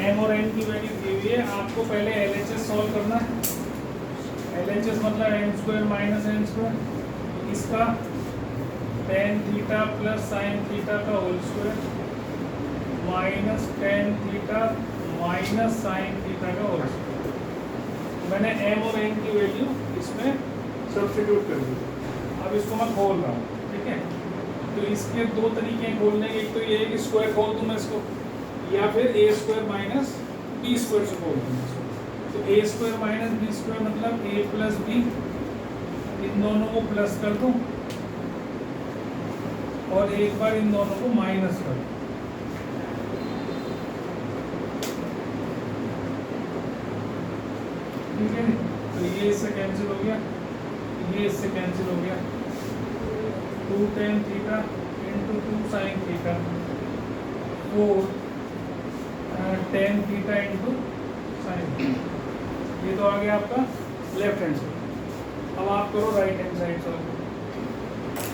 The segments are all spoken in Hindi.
एम और एन की वैल्यू दी हुई है, आपको पहले LHS सॉल्व करना है। LHS मतलब N square minus N square, इसका tan theta plus sine theta का whole square minus tan theta minus sine theta का होल स्क्वायर। मैंने एम और एन की वैल्यू इसमें सब्स्टिट्यूट कर दी। अब इसको मैं खोल रहा हूँ, ठीक है। तो इसके दो तरीके हैं खोलने के, एक तो ये है कि स्क्वायर खोल दूँ मैं इसको, या फिर ए स्क्वायर माइनस बी स्क्वायर से खोल दूँ इसको। तो ए स्क्वायर माइनस बी स्क्वायर मतलब ए प्लस बी, इन दोनों को प्लस कर दूँ और एक बार इन दोनों को माइनस कर दूँ। ठीक है, तो ये इससे कैंसिल हो गया, ये इससे कैंसिल हो गया। 2 tan theta into 2 sine theta 4 tan theta into sine theta. ये तो आ गया आपका लेफ्ट हैंड साइड। अब आप करो राइट हैंड साइड सॉल्व।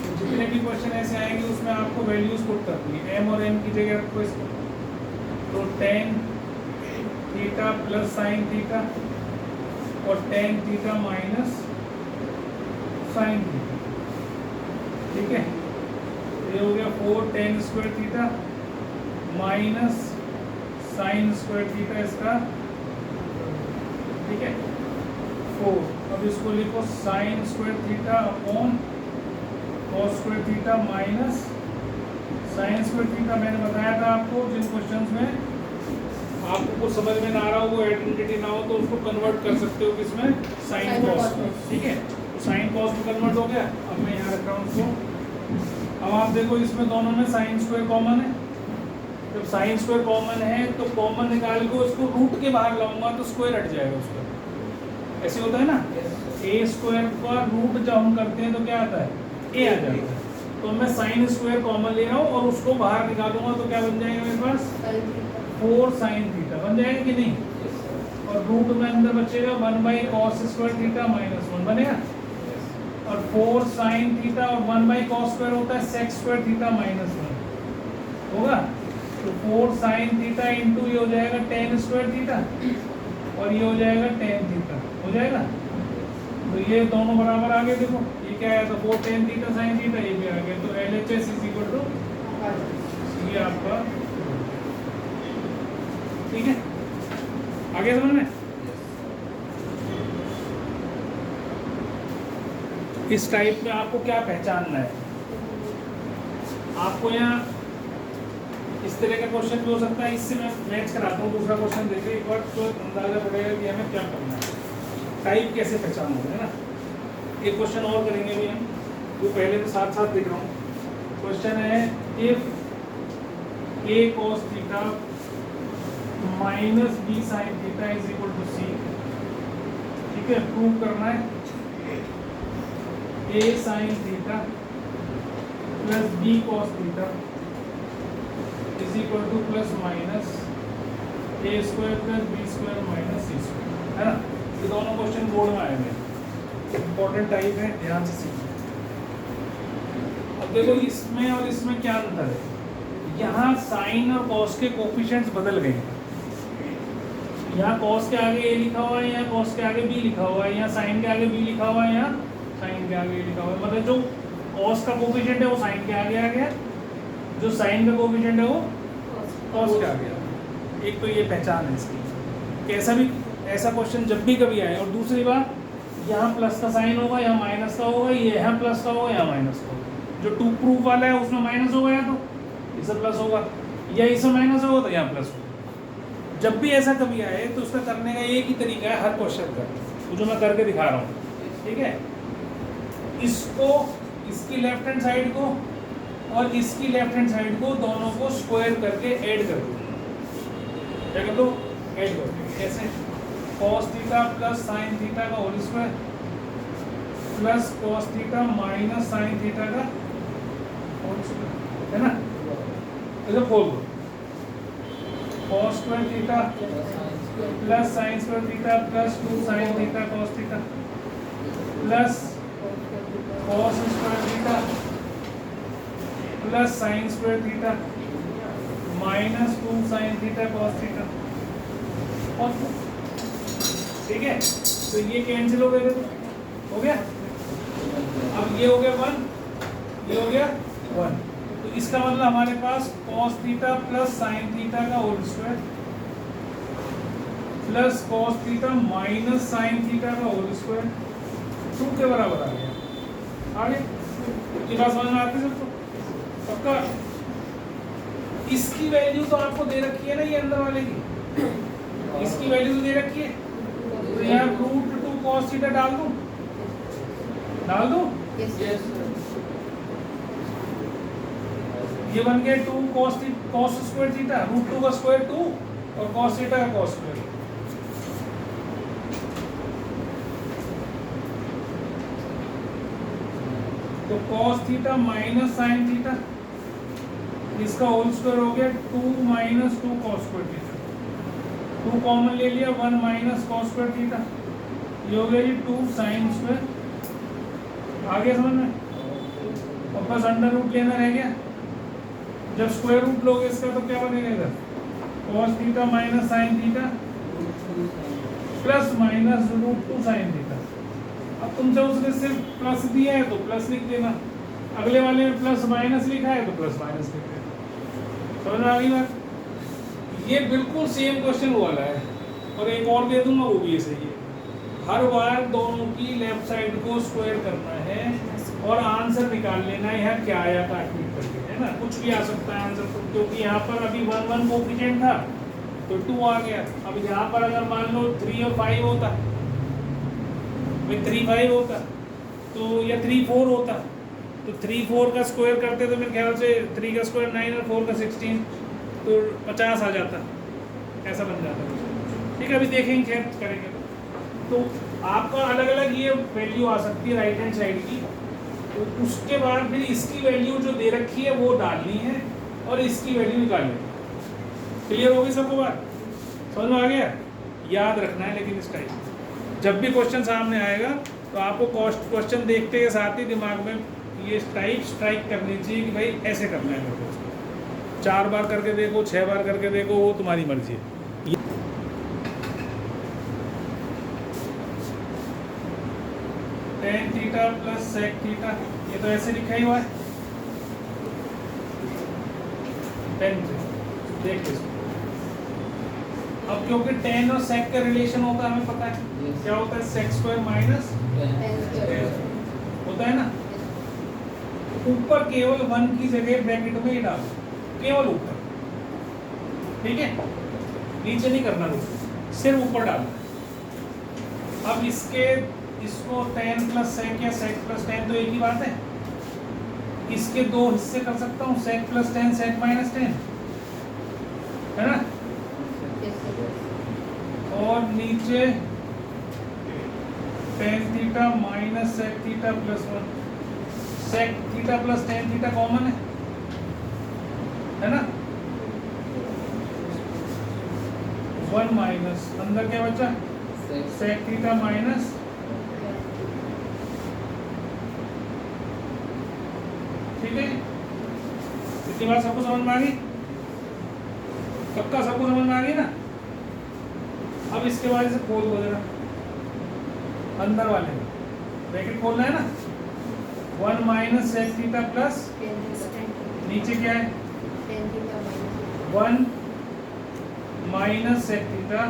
तो जितने भी क्वेश्चन ऐसे आएंगे उसमें आपको वैल्यूज पुट करनी है, एम और एन की जगह रखो इसको। तो tan theta plus sine theta और tan theta minus sine theta, ठीक है। ये हो गया 4 tan square theta minus sine square theta इसका, ठीक है 4। अब इसको लिखो sign square theta upon cos square theta minus sine square theta. मैंने बताया था आपको जिन क्वेश्चंस में आपको कुछ समझ में ना आ रहा हो, वो आइडेंटिटी ना हो, तो उसको कन्वर्ट कर सकते हो किसमें, साइन कॉस में, ठीक है। तो साइन कॉस में कन्वर्ट हो गया। अब मैं यहाँ रख रहा हूँ उसको। अब आप देखो इसमें दोनों में साइन स्क्वायर कॉमन है। जब साइन स्क्वायर कॉमन है तो कॉमन निकाल के उसको रूट के बाहर लाऊंगा तो स्क्वायर हट जाएगा उसका, ऐसे होता है ना। ए स्क्वायर का रूट जब हम करते हैं तो क्या आता है, ए आ जाता है। तो मैं साइन स्क्वायर कॉमन ले रहा हूँ और उसको बाहर निकालूंगा तो क्या बन जाएगा मेरे पास, 4 साइन थीटा बन जाएगा कि नहीं। और रूट में अंदर बचेगा 1 by cos square theta minus 1 बनेगा। और 4 साइन थीटा और 1 बाई कॉस स्क्वायर होता है सेक स्क्वायर थीटा माइनस 1 होगा। तो 4 साइन थीटा इंटू ये हो जाएगा टेन स्क्वायर थीटा और ये हो जाएगा टेन थीटा, हो जाएगा। तो ये दोनों बराबर आ गए। देखो ये क्या आया था, 4 tan थीटा साइन थीटा, ये भी आ गया। तो LHS इज इक्वल टू ये आपका, ठीक है। आगे समझ में। इस टाइप में आपको क्या पहचानना है, आपको यहाँ इस तरह का क्वेश्चन भी हो सकता है। इससे मैं मैच कराता हूँ दूसरा क्वेश्चन देखे, एक बार तो अंदाजा पड़ेगा कि हमें क्या करना है, टाइप कैसे पहचानना है ना। एक क्वेश्चन और करेंगे भी हम, जो पहले तो साथ साथ लिख रहा हूँ। क्वेश्चन है if A cos theta minus B sine theta is equal to C, ठीक है। प्रूव करना है A sine theta plus B cos theta is equal to plus minus A square plus B square minus C square, है ना। ये दोनों क्वेश्चन बोर्ड में आए हैं, इंपॉर्टेंट टाइप है, ध्यान से सीखिए। अब देखो इसमें और इसमें क्या अंतर है, यहाँ साइन और कॉस के कोफिशिएंट्स बदल गए। यहाँ कॉस के आगे ए लिखा हुआ है, यहाँ कॉस के आगे बी लिखा हुआ है, यहाँ साइन के आगे बी लिखा हुआ है, यहाँ साइन के आगे लिखा हुआ है। मतलब जो कॉस का कोफिशिएंट है वो साइन के आगे आ गया, जो साइन का कोफिशिएंट है वो कॉस के आगे आ गया। एक तो ये पहचान है इसकी, कैसा भी ऐसा क्वेश्चन जब भी कभी आए। और दूसरी बात, यहाँ प्लस का साइन होगा, यहाँ माइनस का होगा, ये यहाँ प्लस का होगा, यहाँ माइनस का होगा। जो टू प्रूफ वाला है उसमें माइनस होगा, या तो इससे प्लस होगा, या इससे माइनस होगा तो यहाँ प्लस होगा। जब भी ऐसा कभी आए तो उसका करने का एक ही तरीका है हर क्वेश्चन का, तो जो मैं करके दिखा रहा हूँ, ठीक है। इसको, इसकी लेफ्ट हैंड साइड को और इसकी लेफ्ट हैंड साइड को दोनों को स्क्वायर करके ऐड कर दो। क्या कर दो, ऐड कर दो। कैसे, cos theta plus sine theta का whole square plus cos theta minus sine theta का होल स्क्वायर, है ना। इधर खोल दो, cos square theta plus sine square theta plus 2 sine theta cos theta plus cos square theta plus sine square theta minus 2 sine theta cos theta और ठीक है, तो ये कैंसिल हो गए थे, हो गया। अब ये हो गया 1, ये हो गया 1, तो इसका मतलब हमारे पास cos theta plus sine theta का whole square plus cos theta minus sine theta का होल स्क्वायर 2 के बराबर आ गया। आगे ये बात समझ में आती है सबको? पक्का? इसकी वैल्यू तो आपको दे रखी है ना, ये अंदर वाले की, इसकी वैल्यू तो दे रखी है, तो यहाँ √2 cos थीटा डाल दूं, ये बन गया 2 cos स्क्वायर थीटा, √2 का स्क्वायर 2 और cos थीटा का cos स्क्वायर। तो cos theta minus sine theta, इसका होल स्क्वायर हो गया 2 minus 2 cos square theta, 2 common ले लिया, 1 माइनस cos स्क्वायर थीटा, ये हो गया जी 2 साइन स्क्वायर। आगे समझ में? और बस अंडर रूट लेना रह गया। जब स्क्वायर रूट लोगे इसका तो क्या बनेगा इधर, cos theta minus sine theta plus minus √2 sine theta. अब तुमसे उसने सिर्फ प्लस दिया है तो प्लस लिख देना, अगले वाले में प्लस माइनस लिखा है तो प्लस माइनस लिख देना। समझ में आ गई बात? ये बिल्कुल सेम क्वेश्चन वाला है, और एक और दे दूंगा वो भी ऐसे ही है। हर बार दोनों की लेफ्ट साइड को स्क्वायर करना है और आंसर निकाल लेना है, यहाँ क्या आया काटपीट करके, है ना, कुछ भी आ सकता है आंसर, क्योंकि यहाँ पर अभी 1 1 कोएफिशिएंट था तो 2 आ गया। अब यहाँ पर अगर मान लो 3 और 5 होता, 3 5 होता तो, या 3 4 होता तो 3 4 का स्क्वायर करते तो मेरे ख्याल से 3 का स्क्वायर 9 और 4 का 16, तो 50 आ जाता, ऐसा बन जाता। ठीक है, अभी देखेंगे, खैर करेंगे। तो आपका अलग अलग ये वैल्यू आ सकती है राइट हैंड साइड की, तो उसके बाद फिर इसकी वैल्यू जो दे रखी है वो डालनी है और इसकी वैल्यू निकालनी है। क्लियर हो गई सबको बात? समझ में आ गया? याद रखना है लेकिन इस टाइप जब भी क्वेश्चन सामने आएगा तो आपको क्वेश्चन देखते के साथ ही दिमाग में ये टाइप स्ट्राइक करनी चाहिए कि भाई ऐसे करना है मेरे को। 4 बार करके देखो, 6 बार करके देखो, वो तुम्हारी मर्जी है। tan theta plus sec theta, ये तो ऐसे लिखा ही हुआ है, tan देख लो। अब क्योंकि tan और sec का रिलेशन होता है हमें पता है, क्या होता है, sec स्क्वायर माइनस होता है ना। ऊपर केवल 1 की जगह ब्रैकेट में ही डालो, केवल ऊपर, ठीक है, नीचे नहीं करना, सिर्फ ऊपर डालो। अब इसको tan प्लस sec या sec प्लस tan तो एक ही बात है, इसके 2 हिस्से कर सकता हूँ, sec plus tan sec minus tan, है ना, और नीचे tan theta minus sec theta plus 1, sec theta plus tan theta common है ना, 1 माइनस अंदर क्या बचा, sec थीटा माइनस, ठीक है। इतनी बात सबको समझ में आ गई? पक्का सबको समझ में आ गई ना? अब इसके बाद से खोल दो जरा, अंदर वाले ब्रैकेट खोलना है ना, 1 माइनस sec थीटा प्लस, नीचे क्या है, 1 माइनस sec थीटा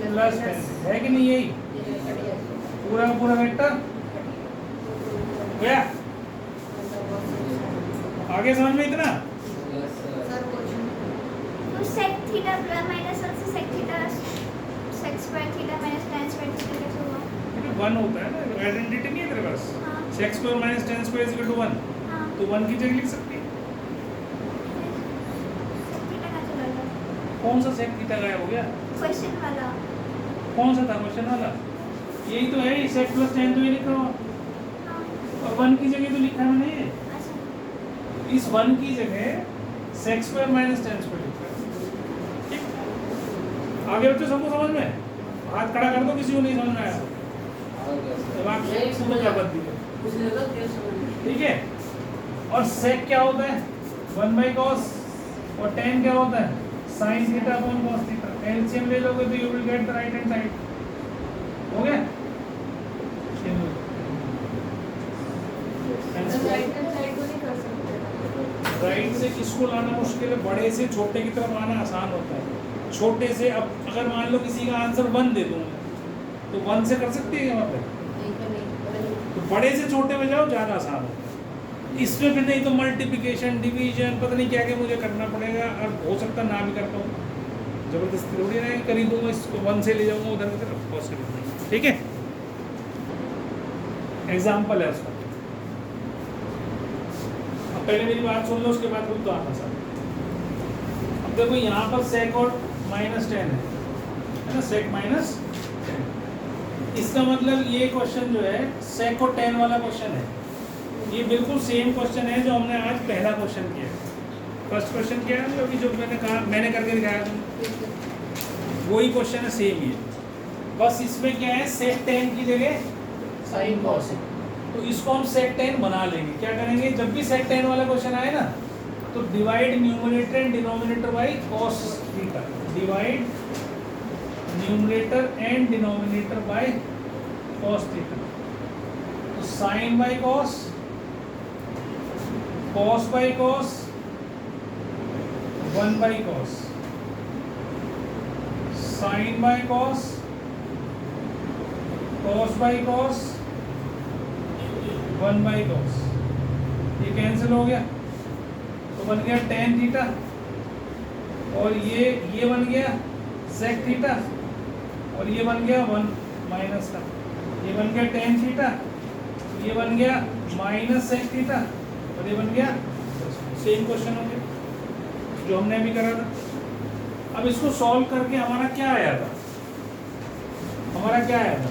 प्लस है कि नहीं, यही पूरा पूरा वेक्टर गया। आगे समझ में इतना? तो sec थीटा प्लस माइनस 1 से sec theta sec square theta minus tan square theta कैसे हुआ? 1 होता है ना, आइडेंटिटी नहीं है तेरे पास, हाँ। sec square minus tan square equal to 1, हाँ। तो 1 की जगह लिख सकती है। sec थीटा का चला गया, कौन सा sec थीटा गायब हो गया? क्वेश्चन वाला, कौन सा था क्वेश्चन वाला? यही तो है, sec प्लस tan तो ये लिखा हुआ, हाँ। और 1 की जगह तो लिखा है नहीं है, अच्छा, इस 1 की जगह sec square minus tan square लिखा है। ठीक, आगे बच्चों सबको समझ में? हाथ खड़ा कर दो किसी को नहीं समझ में आया, दिमाग से क्या बदली है, ठीक है। और sec क्या होता है, 1 बाई cos, और tan क्या होता है, sin theta upon cos theta, LCM ले लोगे तो you will get the right hand side. हो गया? राइट हैंड साइड को नहीं कर सकते। राइट से किसको लाना मुश्किल है, बड़े से छोटे की तरफ आना आसान होता है। छोटे से अब अगर मान लो किसी का आंसर 1 दे दूँ तो 1 से कर सकते हैं यहाँ पे, तो बड़े से छोटे में जाओ ज़्यादा आसान होता है। इसमें भी नहीं तो मल्टीप्लिकेशन डिवीजन पता नहीं क्या क्या मुझे करना पड़ेगा, और हो सकता ना भी कर पाऊँ, जबरदस्ती थोड़ी ना कर ही दूँगा, इसको 1 से ले जाऊँगा उधर की तरफ, पॉसिबल नहीं। ठीक है, एग्जाम्पल है उसका। अब पहले मेरी बात सुन लो, उसके बाद तो आता सर। अब देखो यहाँ पर सेक और -10 है ना, सेक -10। इसका मतलब ये क्वेश्चन जो है सेक और 10 वाला क्वेश्चन है, ये बिल्कुल सेम क्वेश्चन है जो हमने आज पहला क्वेश्चन किया। फर्स्ट क्वेश्चन क्या है अभी जो मैंने कहा, मैंने करके दिखाया था, वही क्वेश्चन है, सेम ही है। बस इसमें क्या है, सेक 10 की जगह साइन कॉस है, तो इसको हम सेक 10 बना लेंगे। क्या करेंगे, जब भी सेक 10 वाला क्वेश्चन आए ना तो divide numerator and denominator by cos theta, divide numerator and denominator by cos theta. तो sine by cos, cos by cos, 1 by cos, sine by cos, cos by cos, 1 by cos. ये कैंसिल हो गया तो बन गया tan थीटा, और ये बन गया sec थीटा, और ये बन गया 1 माइनस का, ये बन गया tan थीटा, ये बन गया माइनस sec थीटा, और ये बन गया सेम क्वेश्चन हो गया जो हमने अभी करा था। अब इसको सॉल्व करके हमारा क्या आया था, हमारा क्या आया था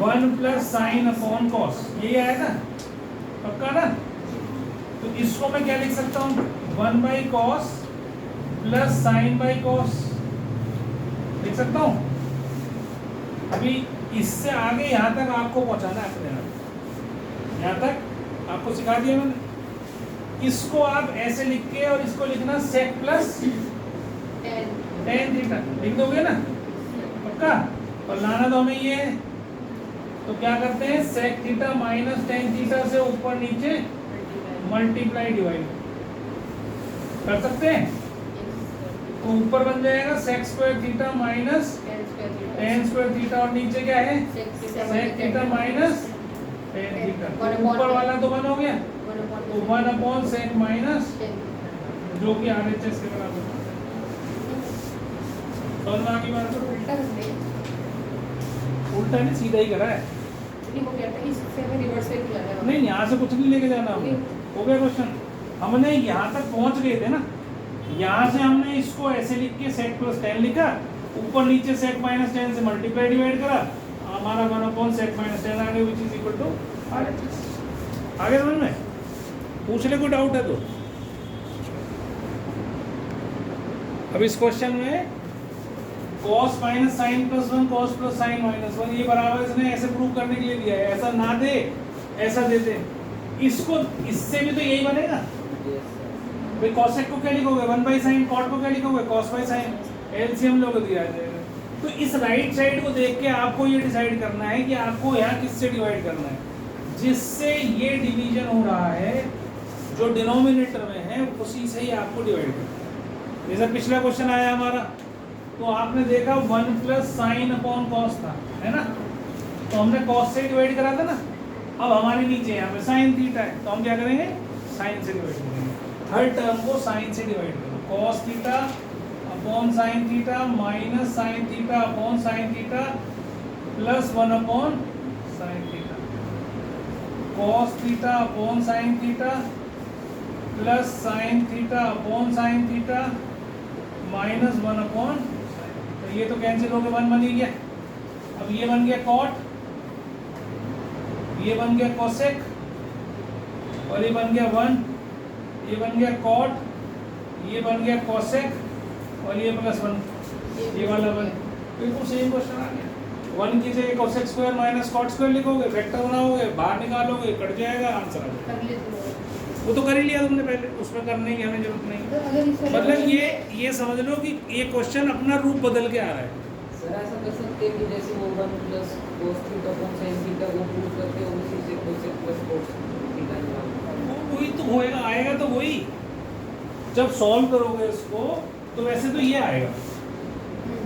1 प्लस साइन अपॉन कॉस, यही आया था, पक्का ना। तो इसको मैं क्या लिख सकता हूँ, 1 by cos plus sign by cos लिख सकता हूँ। अभी इससे आगे यहाँ तक आपको पहुँचाना है अपने आप, यहाँ तक आपको सिखा दिया मैंने। इसको आप ऐसे लिख के और इसको लिखना सेक प्लस tan थीटा लिख दोगे ना, पक्का। और लाना तो हमें ये है, तो क्या करते हैं, sec theta minus tan theta से ऊपर नीचे मल्टीप्लाई डिवाइड कर सकते हैं। तो ऊपर बन जाएगा sec square theta minus tan square theta, और नीचे क्या है sec theta minus tan theta. ऊपर वाला तो 1 हो गया, तो 1 अपॉन सेक माइनस जो कि RHS के बराबर। समझ में आ गई बात? उल्टा नहीं, सीधा ही करा है। नहीं, यहाँ से कुछ नहीं लेके जाना हमने, हो गया क्वेश्चन। हमने यहाँ तक पहुँच गए थे ना, यहाँ से हमने इसको ऐसे लिख के सेक प्लस 10 लिखा, ऊपर नीचे सेक माइनस 10 से मल्टीप्लाई डिवाइड करा, हमारा 1 अपॉन सेक माइनस 10 आ गया, which is equal to RHS। आगे समझ में? पूछ ले, कोई डाउट है तो। अब इस क्वेश्चन में cos minus sine plus 1, cos plus sine minus 1, ये बराबर इसने ऐसे प्रूव करने के लिए दिया है। ऐसा ना दे, ऐसा दे दे, इसको इससे भी तो यही बनेगा भाई। cosec को क्या लिखोगे 1 बाई साइन, cot को क्या लिखोगे cos बाई साइन, एलसीएम लोग दिया जाएगा। तो इस राइट साइड को देख के आपको ये डिसाइड करना है कि आपको यहाँ किससे डिवाइड करना है, जिससे ये डिवीजन हो रहा है जो डिनोमिनेटर में है उसी से ही आपको डिवाइड करना है। जैसा पिछला क्वेश्चन आया हमारा, तो आपने देखा 1 प्लस साइन अपॉन कॉस था, है ना, तो हमने कॉस से डिवाइड करा था ना। अब हमारे नीचे यहाँ पे साइन थीटा है, तो हम क्या करेंगे, साइन से डिवाइड करेंगे। हर टर्म को साइन से डिवाइड करो, cos theta upon sine theta minus sine theta upon sine theta plus 1 upon sine theta, cos theta upon sine theta plus sine theta upon sine theta minus 1 upon, तो ये तो कैंसिल हो गया, 1 बन ही गया। अब ये बन गया कॉट, ये बन गया कोसेक, और ये बन गया 1, ये बन गया कॉट, ये बन गया कोसेक, और ये प्लस 1, ये वाला 1। बिल्कुल सेम क्वेश्चन आ गया। 1 की जगह cosec square minus cot square लिखोगे, वेक्टर बनाओगे, बाहर निकालोगे, कट जाएगा, आंसर आ जाएगा। वो तो कर ही लिया तुमने पहले, उसमें करने की हमें जरूरत नहीं। मतलब ये समझ लो कि ये क्वेश्चन अपना रूप बदल के आ रहा है। सर ऐसा कर सकते हैं कि जैसे वो 1 plus cos theta upon sin theta वो प्रूव करके उसी से cosec प्लस cos थीटा निकालना। वही तो होएगा, आएगा तो वही। जब सॉल्व करोगे इसको तो वैसे तो ये आएगा,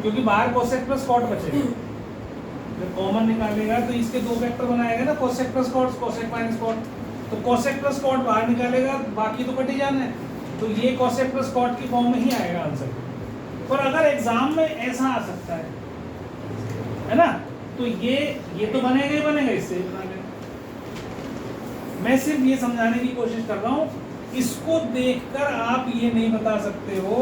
क्योंकि बाहर cosec प्लस cot बचेगा। जब कॉमन निकालेगा तो इसके दो वेक्टर बनाएगा ना, cosec plus cot, cosec minus cot। तो cosec प्लस cot बाहर निकालेगा, बाकी तो कट ही जाना है। तो ये cosec प्लस cot की फॉर्म में ही आएगा आंसर। पर अगर एग्जाम में ऐसा आ सकता है ना, तो ये तो बनेगा ही बनेगा, इससे ही बना लेना। मैं सिर्फ ये समझाने की कोशिश कर रहा हूँ, इसको देखकर आप ये नहीं बता सकते हो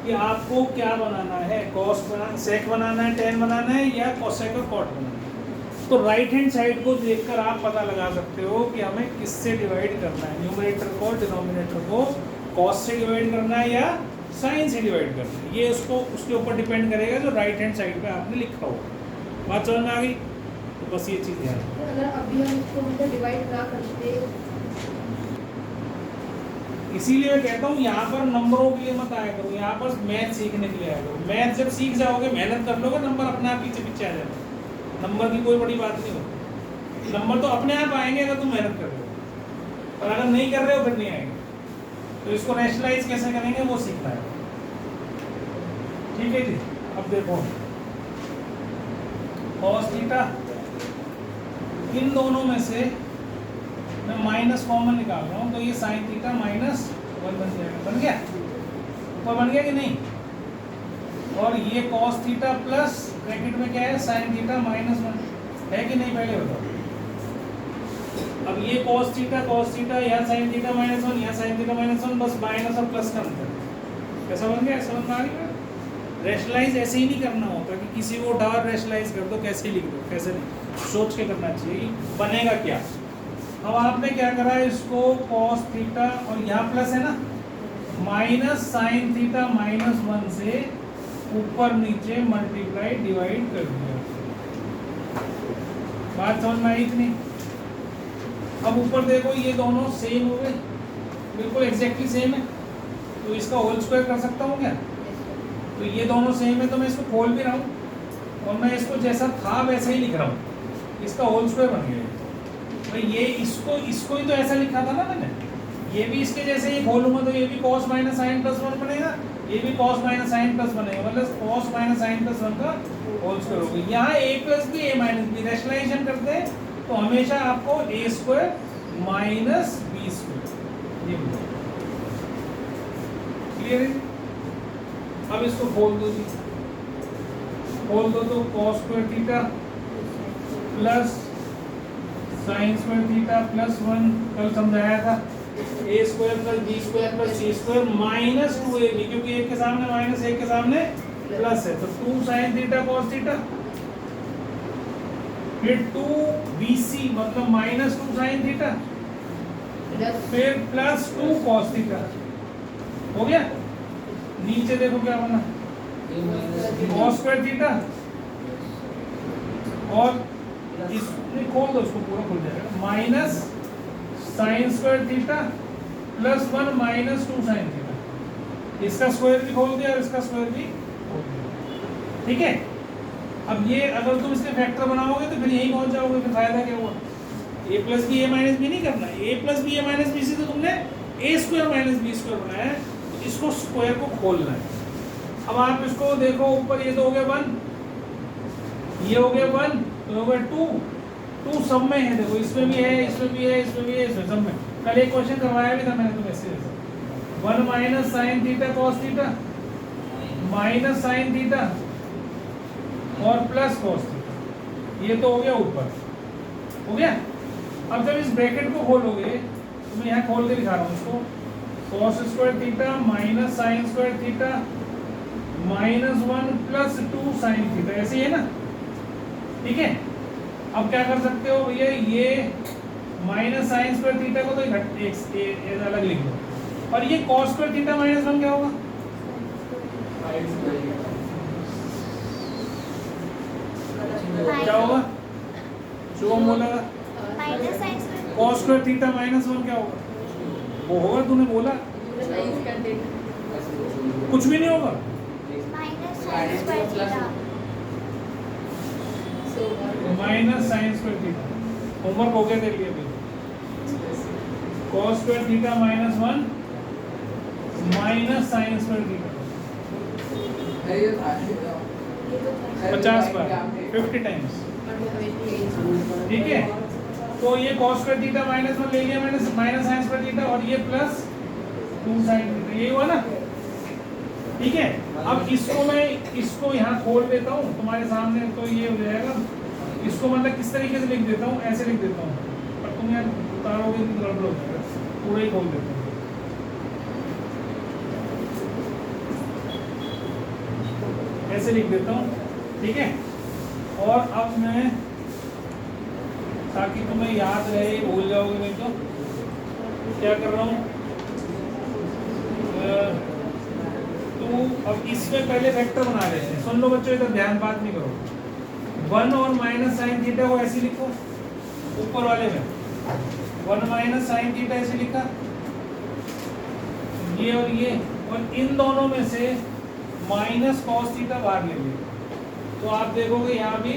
कि आपको क्या बनाना है, cos बनाना, sec बनाना है, tan बनाना है, या cosec और cot बनाना है। तो राइट हैंड साइड को देखकर आप पता लगा सकते हो कि हमें किससे डिवाइड करना है, न्यूमरेटर को, डिनोमिनेटर को cos से डिवाइड करना है या sin से डिवाइड करना है। ये उसको उसके ऊपर डिपेंड करेगा जो राइट हैंड साइड पे आपने लिखा होगा। बात समझ में आ गई? तो बस ये चीज़ ध्यान रखो। अगर अभी हम इसको मतलब डिवाइड ना करते, इसीलिए मैं कहता हूँ यहाँ पर नंबरों के लिए मत आया करो, यहाँ पर मैथ सीखने के लिए आया करो। मैथ जब सीख जाओगे, मेहनत कर लोगे, नंबर अपने आप पीछे पीछे आ जाएगा। नंबर की कोई बड़ी बात नहीं होती, नंबर तो अपने आप आएंगे अगर तुम मेहनत कर रहे हो, और अगर नहीं कर रहे हो फिर नहीं आएंगे। तो इसको रैशनलाइज कैसे करेंगे वो सीखना है। ठीक है जी, अब देखो cos थीटा, इन दोनों में से मैं माइनस कॉमन निकाल रहा हूँ, तो ये sin थीटा माइनस 1 बन जाएगा। बन गया? ऊपर बन गया कि नहीं? और ये cos थीटा प्लस ब्रैकेट में क्या है, sin थीटा माइनस 1 है कि नहीं, पहले बताओ। अब ये cos थीटा या sin थीटा माइनस 1 या sin थीटा माइनस 1, बस माइनस और प्लस का अंतर। कैसा बन गया? समझ में आ गया? रैशनलाइज ऐसे ही नहीं करना होता कि किसी को उठा रैशनलाइज कर दो, कैसे लिख दो, कैसे नहीं, सोच के करना चाहिए बनेगा क्या। अब आपने क्या करा है, इसको cos थीटा और यहाँ प्लस है ना, माइनस sin थीटा माइनस 1 से ऊपर नीचे मल्टीप्लाई डिवाइड कर दिया। बात समझ में आई कि नहीं? अब ऊपर देखो, ये दोनों सेम हो गए, बिल्कुल एग्जैक्टली सेम है, तो इसका होल स्क्वायर कर सकता हूँ क्या? तो ये दोनों सेम है, तो मैं इसको खोल भी रहा हूँ और मैं इसको जैसा था वैसे ही लिख रहा हूँ, इसका होल स्क्वायर बन गया। तो ये इसको ही तो ऐसा लिखा था ना मैंने, ये भी इसके जैसे ही खोलूंगा तो ये भी cos माइनस साइन प्लस 1 बनेगा, ये भी cos माइनस साइन प्लस बनेगा, मतलब cos माइनस साइन प्लस 1 का होल स्क्वायर होगा। यहाँ a plus B a minus B rationalization करते हैं तो हमेशा आपको a square minus B square ये मिलेगा। क्लियर है? अब इसको खोल दो जी, खोल दो तो cos square theta plus sine square theta plus 1 कल समझाया था, a square plus B square plus C square minus 2ab, क्योंकि एक के सामने माइनस एक के सामने प्लस है, तो 2 साइन थीटा cos थीटा, फिर 2bc मतलब माइनस 2 साइन थीटा, फिर प्लस 2 cos थीटा। हो गया? नीचे देखो क्या बना, cos स्क्वायर थीटा और इसने खोल दो, उसको पूरा खुल जाएगा, minus sine square theta plus 1 minus 2 sine theta. इसका स्क्वायर भी खोल दिया और इसका स्क्वायर भी खोल दिया। ठीक है? अब ये अगर तुम इसके फैक्टर बनाओगे तो फिर यही पहुंच जाओगे, फिर फायदा क्या हुआ? a plus B A minus B नहीं करना, a plus B A minus B से तो तुमने a square minus B square बनाया है, तो इसको स्क्वायर को खोलना है। अब आप इसको देखो, ऊपर ये तो हो गया 1, ये हो गया 1, तो हो गया 2, 2 सब में है, देखो इसमें भी है, इसमें भी है, इसमें भी है, इसमें सब में। कल एक क्वेश्चन करवाया भी था मैंने, तो ऐसे 1 minus sine theta cos theta minus sine theta और प्लस cos थीटा, ये तो हो गया ऊपर, हो गया। अब जब इस ब्रैकेट को खोलोगे तो मैं यहाँ खोल के दिखा रहा हूँ इसको, cos square theta minus sine square theta minus 1 plus 2 sine theta, ऐसे ही है ना? ठीक है? अब क्या कर सकते हो भैया, ये माइनस साइन स्क्वायर थीटा को तो एक अलग लिख दो, और ये cos स्क्वायर थीटा माइनस 1 क्या होगा? क्या होगा? शुभम बोलेगा minus sine square cos square theta minus 1 क्या होगा? वो होगा, तूने बोला। कुछ भी नहीं होगा। Minus sine square theta minus sine square theta, homework हो गया तेरे लिए अभी। Cos square theta minus 1 minus sine square theta, 50 बार 50 टाइम्स, ठीक है। तो ये कॉस स्क्वायर थीटा माइनस 1 ले लिया मैंने, माइनस साइन स्क्वायर थीटा, और ये प्लस 2 साइन थीटा, ये हुआ ना, ठीक है। अब इसको मैं इसको यहाँ खोल देता हूँ तुम्हारे सामने, तो ये हो जाएगा। इसको मतलब किस तरीके से लिख देता हूँ, ऐसे लिख देता हूँ, पर तुम यार उतारोगे तो गड़बड़ हो जाएगा, पूरा ही खोल देता हूँ। ऐसे लिख देता हूँ, ठीक है। और अब मैं, ताकि तुम्हें याद रहे, भूल जाओगे नहीं तो, क्या कर रहा हूँ, तो अब इसमें पहले वेक्टर बना लेते हैं। सुन लो बच्चों, इधर ध्यान, बात नहीं करो। 1 और माइनस साइन थीटा को ऐसे लिखो, ऊपर वाले में 1 माइनस साइन थीटा ऐसे लिखा, ये और ये, और इन दोनों में से माइनस कॉस थीटा बाहर ले लिया। तो आप देखोगे यहाँ भी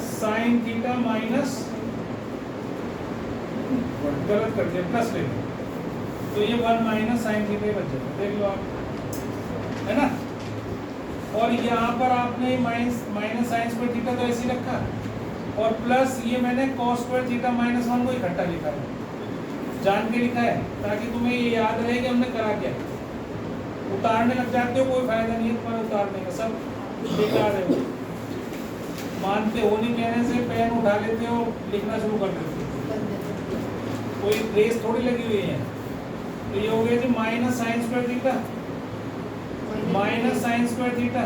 साइन थीटा माइनस, गलत कर दिया, प्लस ले लिया, तो ये 1 माइनस साइन थीटा ही बच जाएगा, देख लो आप, है ना। और यहाँ पर आपने माइनस साइन स्क्वायर थीटा तो ऐसे ही रखा, और प्लस ये मैंने कॉस स्क्वायर थीटा माइनस 1 को इकट्ठा लिखा है, जान के लिखा है, ताकि तुम्हें ये याद रहे कि हमने करा क्या। उतारने लग जाते हो कोई फायदा नहीं है तुम्हारा उतारने का, सब बेकार है। मानते हो नहीं कहने से पेन उठा लेते हो, लिखना शुरू कर देते हो, कोई रेस थोड़ी लगी हुई है। तो ये हो गया जी minus sine square theta, minus sine square theta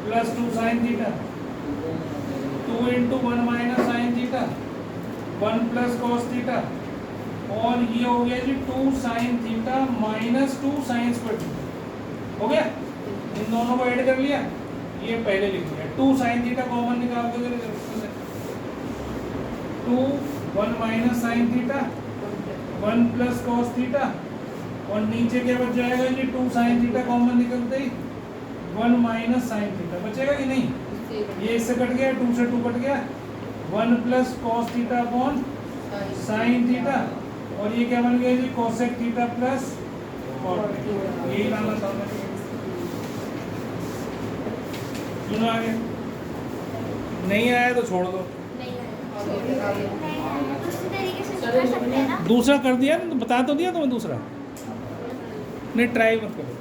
plus 2 sine theta, 2 into 1 minus sine theta, 1 plus cos theta, और ये हो गया जी 2 sine theta minus 2 sine square theta, हो गया। इन दोनों को ऐड कर लिया, ये पहले लिख लिया। 2 साइन थीटा कॉमन निकाल दो, 2 1 minus sine theta 1 plus cos theta, और नीचे क्या बच जाएगा जी 2 साइन थीटा कॉमन निकलते ही 1 माइनस साइन थीटा बचेगा कि नहीं। ये इससे कट गया, 2 से 2 कट गया, 1 plus cos theta upon sine theta, और ये क्या बन गया जी cosec theta plus cot theta. यही लाना था मैं, सुनो आगे। नहीं आया तो छोड़ दो, दूसरी तरीके से कर सकते हैं ना। दूसरा कर दिया ना, तो बता तो दिया तुम्हें दूसरा। नहीं, ट्राई मत करो,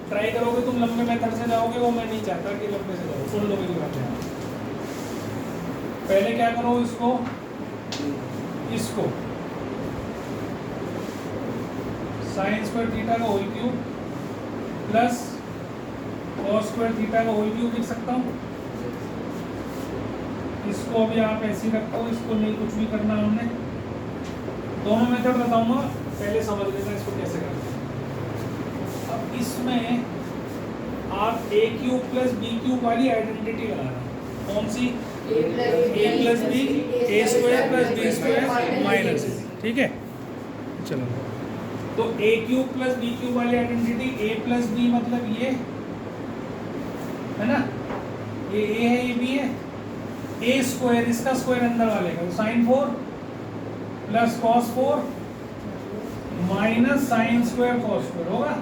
ट्राई करोगे तुम लंबे मेथड से जाओगे, वो मैं नहीं चाहता कि लंबे से जाओ। सुन लो मेरी बात है, पहले क्या करो, इसको साइन स्क्वायर थीटा का whole cube plus cos square theta का होल क्यूब लिख सकता हूँ। इसको अभी आप ऐसे ही रखो, इसको नहीं कुछ भी करना हमने। दोनों मेथड बताऊंगा, पहले समझ लेना इसको कैसे करना है। अब इसमें आप A cube plus B cube वाली आइडेंटिटी लगाना। कौन सी? A plus B, A square plus B square minus, ठीक है। चलो, तो A cube plus B cube वाली आइडेंटिटी, ए प्लस बी मतलब ये है ना, ये ए है, ये बी है। ए स्क्वायर, इसका स्क्वायर अंदर वाले का, sine 4 plus cos 4 minus sine square cos square होगा।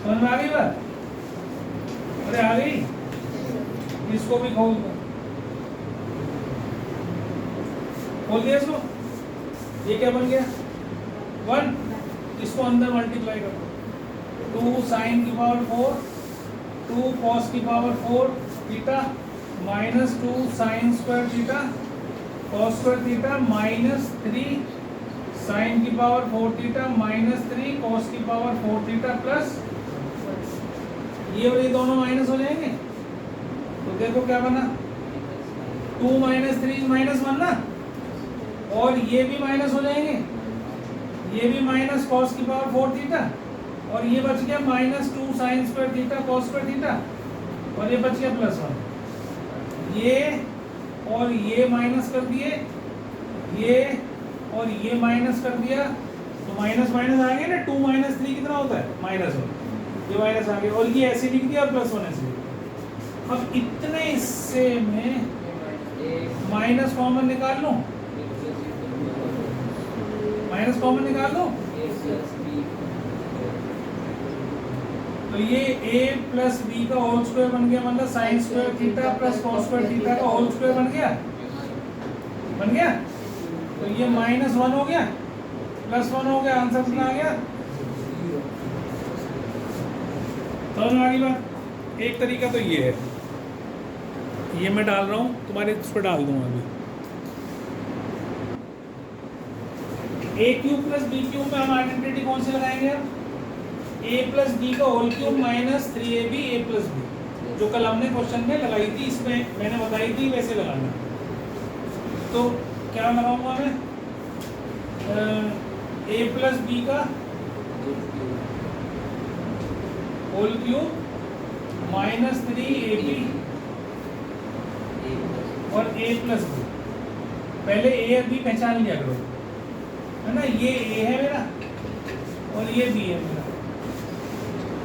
समझ में आ गई बात? अरे आ गई, इसको भी खोल दो, खोल दिया इसको। ये क्या बन गया 1, इसको अंदर मल्टीप्लाई कर दो, 2 साइन की पावर 4 2 कॉस की power 4 theta minus 2 sine square theta cos square theta minus 3 sine की पावर 4 थीटा माइनस 3 कॉस की पावर 4 थीटा प्लस ये और ये दोनों माइनस हो जाएंगे। तो देखो क्या बना, 2 माइनस 3 माइनस 1 ना, और ये भी माइनस हो जाएंगे, ये भी माइनस कॉस की पावर 4 थीटा, और ये बच गया minus 2 sine square theta cos square theta, और ये बच गया प्लस 1। ये और ये माइनस कर दिए, ये और ये माइनस कर दिया, तो माइनस माइनस आ गया ना, 2 माइनस 3 कितना होता है -1, ये माइनस आ गया और ये ऐसे लिख दिया +1 ऐसे लिख दिया। अब इतने हिस्से में माइनस कॉमन निकाल लो, माइनस कॉमन निकाल लो, तो ये a प्लस बी का होल स्क्वायर बन गया, मतलब sign square theta plus cos square theta का होल स्क्वायर बन गया, बन गया। तो ये -1 हो गया, +1 हो गया, आंसर कितना आ गया? समझ में आ गई बात? एक तरीका तो ये है, ये मैं डाल रहा हूँ तुम्हारे इस पर डाल दूंगा अभी। a cube plus B cube में हम आइडेंटिटी कौन सी लगाएंगे अब? a प्लस बी का whole cube minus 3ab a plus B, जो कल हमने क्वेश्चन में लगाई थी, इसमें मैंने बताई थी वैसे लगाना। तो क्या लगाऊंगा मैं? a प्लस बी का होल क्यूब माइनस 3ab और a प्लस बी। पहले a और b पहचान लिया करो, है ना, ये a है मेरा और ये b है मेरा।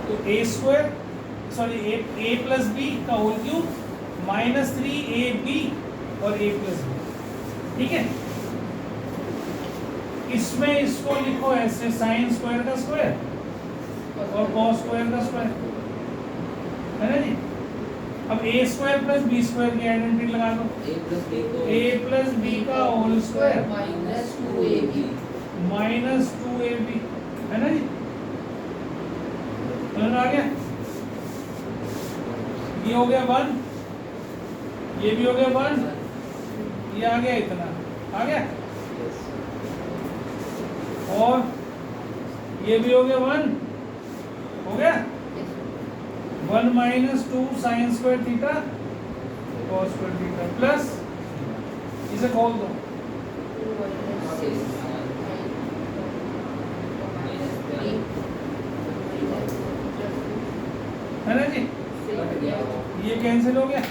तो a square sorry a plus B का होल क्यूब माइनस 3ab और a प्लस बी, ठीक है। इसमें इसको लिखो ऐसे, साइन स्क्वायर का स्क्वायर और कॉस स्क्वायर का स्क्वायर, है ना जी। अब a square plus B square की आइडेंटिटी लगा लो, a प्लस बी का होल स्क्वायर माइनस 2ab, है ना जी। समझ आ गया? ये हो गया 1, ये भी हो गया 1, ये आ गया, इतना आ गया, और ये भी हो गया 1, हो गया 1 minus 2 sine square theta cos square theta plus, इसे खोल दो, है ना जी। ये कैंसिल हो गया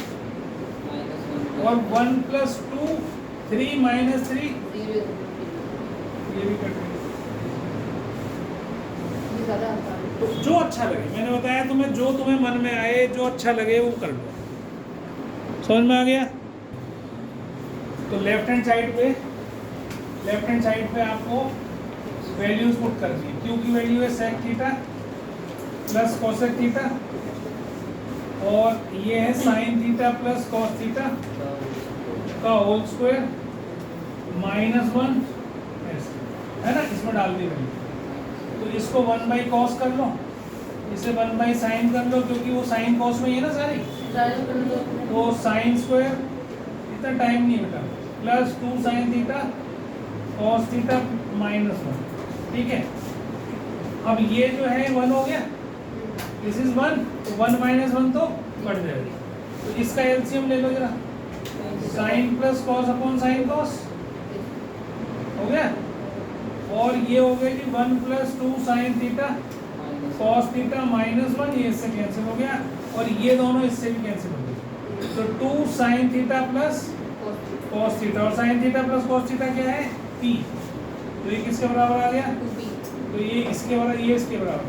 और 1 प्लस 2 3 माइनस 3, ये भी कट गया। तो जो अच्छा लगे, मैंने बताया तुम्हें, जो तुम्हें मन में आए, जो अच्छा लगे वो कर लो। समझ में आ गया? तो लेफ्ट हैंड साइड पे आपको वैल्यूज पुट कर दी। क्यू की वैल्यू है sec theta plus cosec theta, और ये है sine theta plus cos theta का होल स्क्वायर -1, है ना, इसमें डाल दी वैल्यू। तो इसको 1 बाई कॉस कर लो, इसे 1 बाई साइन कर लो, क्योंकि वो साइन कॉस में ही है ना सारी, तो साइन स्क्वायर, इतना टाइम नहीं बेटा, plus 2 sine theta cos theta -1, ठीक है। अब ये जो है 1 हो गया, दिस इज 1, तो 1 माइनस 1 तो कट जाएगा। तो इसका एलसीएम ले लो जरा, sine plus cos upon sine cos हो गया, और ये हो गया कि 1 plus 2 sine theta cos theta -1, ये इससे कैंसिल हो गया, और ये दोनों इससे भी कैंसिल हो गए। तो 2 sine theta plus cos theta, और sine theta plus cos theta क्या है? p। तो ये किसके बराबर आ गया? तो ये इसके बराबर, ये इसके बराबर,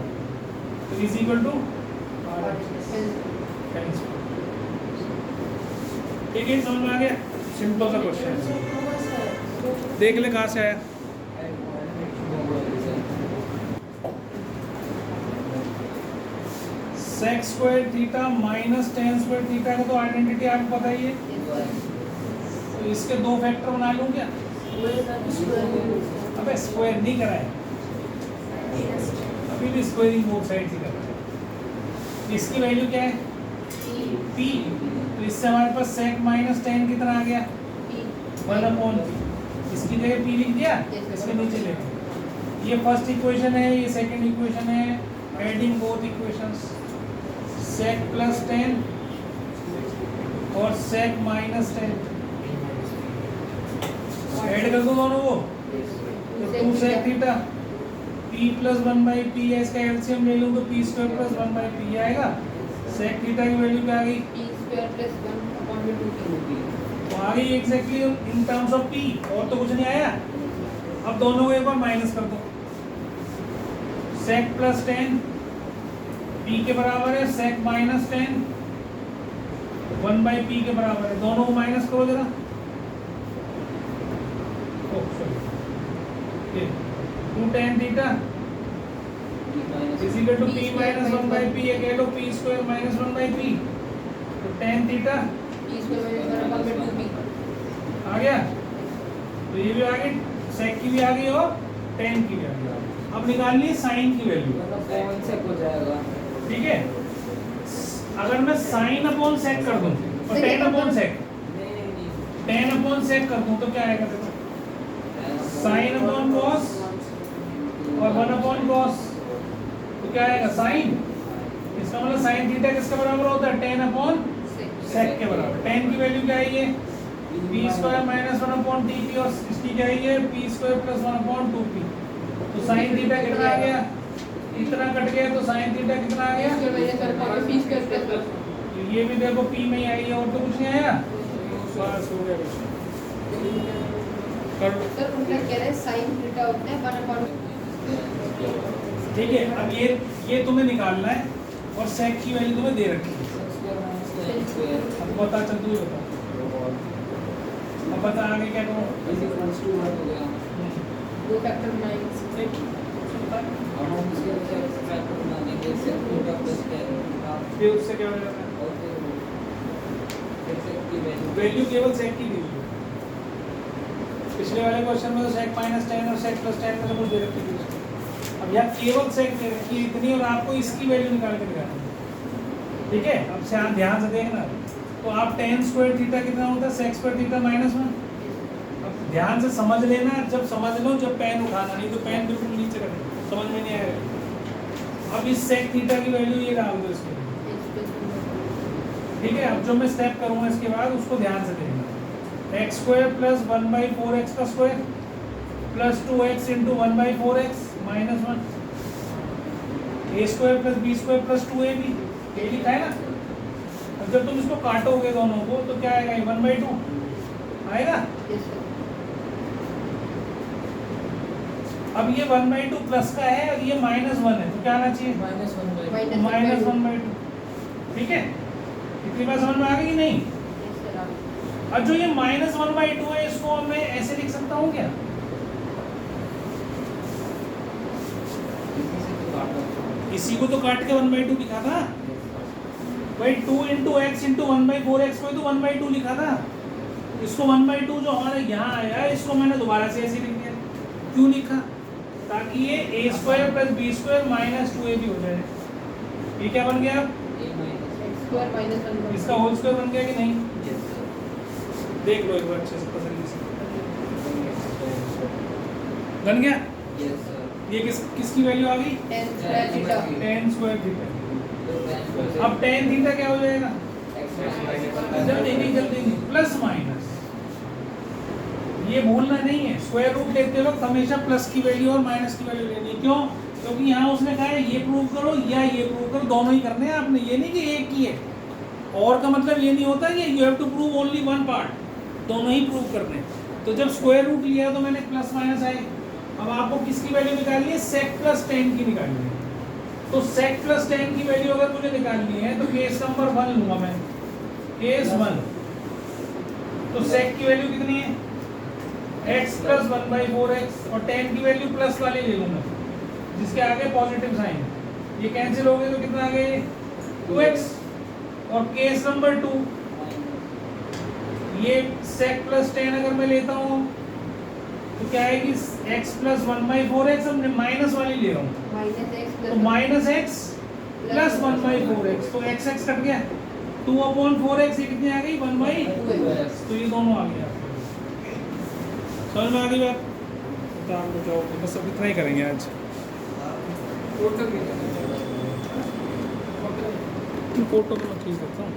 तो इज इक्वल टू ठीक है। समझ में आ गया? सिंपल सा क्वेश्चन, देख ले कहाँ से आया। Sec square theta minus tan square theta का तो आइडेंटिटी आपको पता ही है, तो इसके दो फैक्टर बना लूँ क्या? अबे स्क्वायर नहीं करा है, अभी भी स्क्वायरिंग बोथ साइड से कर रहा है। इसकी वैल्यू क्या है? p। तो इससे हमारे पास सेक माइनस टेन कितना आ गया? 1/p। इसकी जगह p लिख दिया, इसके नीचे ले लो। ये फर्स्ट इक्वेशन है, ये सेकंड इक्वेशन है, adding both equations, sec plus 10 और सेक माइनस 10 ऐड कर दो दोनों को, तो 2 sec theta p plus 1/p है, इसका एलसीएम ले लूँ तो p स्क्वायर प्लस 1/p आएगा। सेक थीटा की वैल्यू क्या आ गई? p square plus 1/2p। तो आ गई exactly in terms of p, और तो कुछ नहीं आया। अब दोनों को एक बार माइनस कर दो, सेक प्लस 10 पी के बराबर है, सेक माइनस 10 1 बाई पी के बराबर है। दोनों को माइनस करो जरा। Two tan theta is equal to P minus 1 by P. ये कह लो P square minus 1 by P. तो tan theta P square minus 1 upon 2p. आ गया। तो ये भी आ गई, सेक की भी आ गई और टेन की भी आ गई। अब निकालनी है साइन की वैल्यू। मतलब कौन से हो जाएगा? ठीक है, अगर मैं साइन अपॉन सेक कर दूं और टेन अपॉन सेक, नहीं टेन अपॉन सेक कर दूं तो क्या आएगा देखो, साइन अपॉन कॉस और 1 अपॉन कॉस, तो क्या आएगा साइन। इसका मतलब साइन थीटा किसके बराबर होता है, टेन अपॉन सेक के बराबर। टेन की वैल्यू क्या आई है, P square minus 1 upon T P, और इसकी क्या आई है, P square plus 1 upon 2 P. तो साइन थीटा कितना आ गया, इतना कट गया, तो साइन थीटा कितना आ P square minus 1 upon P square plus 1. गया। ये भी देखो पी में ही आई है, और तो कुछ नहीं आया। बस हो गया कर लो। सर उनका कह रहे हैं sin theta होता है 1 upon ठीक है, अब ये तुम्हें निकालना है और सेक की वैल्यू तुम्हें दे रखी है। अब बता, चल तू ही बता। अब बता आगे क्या करूँ। 2 factor minus फिर उससे क्या हो जाता है, वैल्यू केवल सेक की दी हुई है। पिछले वाले क्वेश्चन में तो सेक माइनस 10 और सेक प्लस 10 में से कुछ दे रखी थी उसको। अब यहाँ केवल सेक दे रखी है इतनी, और आपको इसकी वैल्यू निकाल के दिखानी है। ठीक है, अब से ध्यान से देखना। तो आप टेन स्क्वायर थीटा कितना होता है, सेक स्क्वायर थीटा माइनस 1। अब ध्यान से समझ लेना, जब समझ लो जब पेन उठाना, नहीं तो पेन बिल्कुल नीचे रखें, समझ में नहीं आएगा। अब इस सेक थीटा की वैल्यू ये डाल दो इसके, ठीक है। अब जो मैं स्टेप करूँगा इसके बाद उसको ध्यान से देखना। X square plus 1 by 4x का square plus 2x into 1 by 4x minus 1, A square plus B square plus 2ab, ये लिखा है ना। अब जब तुम इसको काटोगे दोनों को तो क्या आएगा, 1 बाई 2 आएगा। अब ये 1 बाई 2 प्लस का है और ये माइनस 1 है, तो क्या आना चाहिए, माइनस 1 बाई 2। ठीक है, इतनी बात समझ में आ गई कि नहीं। अब जो ये माइनस 1 बाई 2 है, इसको मैं ऐसे लिख सकता हूँ क्या, इसी को तो काट के 1 बाई 2 लिखा था भाई। 2 into x into 1 by 4x को तो 1 बाई 2 लिखा था। इसको 1 बाई 2 जो हमारे यहाँ आया, इसको मैंने दोबारा से ऐसे लिख दिया। क्यों लिखा, ताकि ये A square plus B square minus 2ab हो जाए। ये क्या बन गया, square minus 1 इसका होल स्क्वायर बन गया कि नहीं। देख लो एक बार अच्छे से तसल्ली से, बन गया। ये किसकी वैल्यू आ गई, 10 square theta. Ten square theta. अब टेन थीटा क्या हो जाएगा, जल्दी नहीं प्लस माइनस, ये भूलना नहीं है। स्क्वायर रूट लेते वक्त हमेशा प्लस की वैल्यू और माइनस की वैल्यू लेनी है। क्यों, क्योंकि यहाँ उसने कहा है ये प्रूव करो या ये प्रूव करो, दोनों ही करने हैं आपने। ये नहीं कि एक ही है, और का मतलब ये नहीं होता कि you have to prove only one part, दोनों ही प्रूव करने। तो जब स्क्वायर रूट लिया तो मैंने प्लस माइनस आए। अब आपको किसकी वैल्यू निकालनी है, सेक प्लस 10 की निकालनी है। तो सेक प्लस 10 की वैल्यू अगर मुझे निकालनी है तो केस नंबर 1 लूंगा मैं, केस 1। तो सेक की वैल्यू कितनी है, x प्लस 1 बाई 4x, और 10 की वैल्यू प्लस वाली ले लूंगा जिसके आगे पॉजिटिव साइन। ये कैंसिल हो गए तो कितना आ गया, 2x। और केस नंबर 2, ये सेक प्लस 10 अगर मैं लेता हूँ तो क्या आएगी, x प्लस 1 बाई 4x, अब माइनस वाली ले रहा हूँ तो minus x plus 1 by 4x, तो x x कट गया, 2 अपॉन 4x, ये कितनी आ गई, 1 बाई 2x। तो ये दोनों आ गया, समझ में आ गई बात। तो आप बताओ, बस अब इतना ही करेंगे आज। फोटो तो मैं ठीक करता हूँ।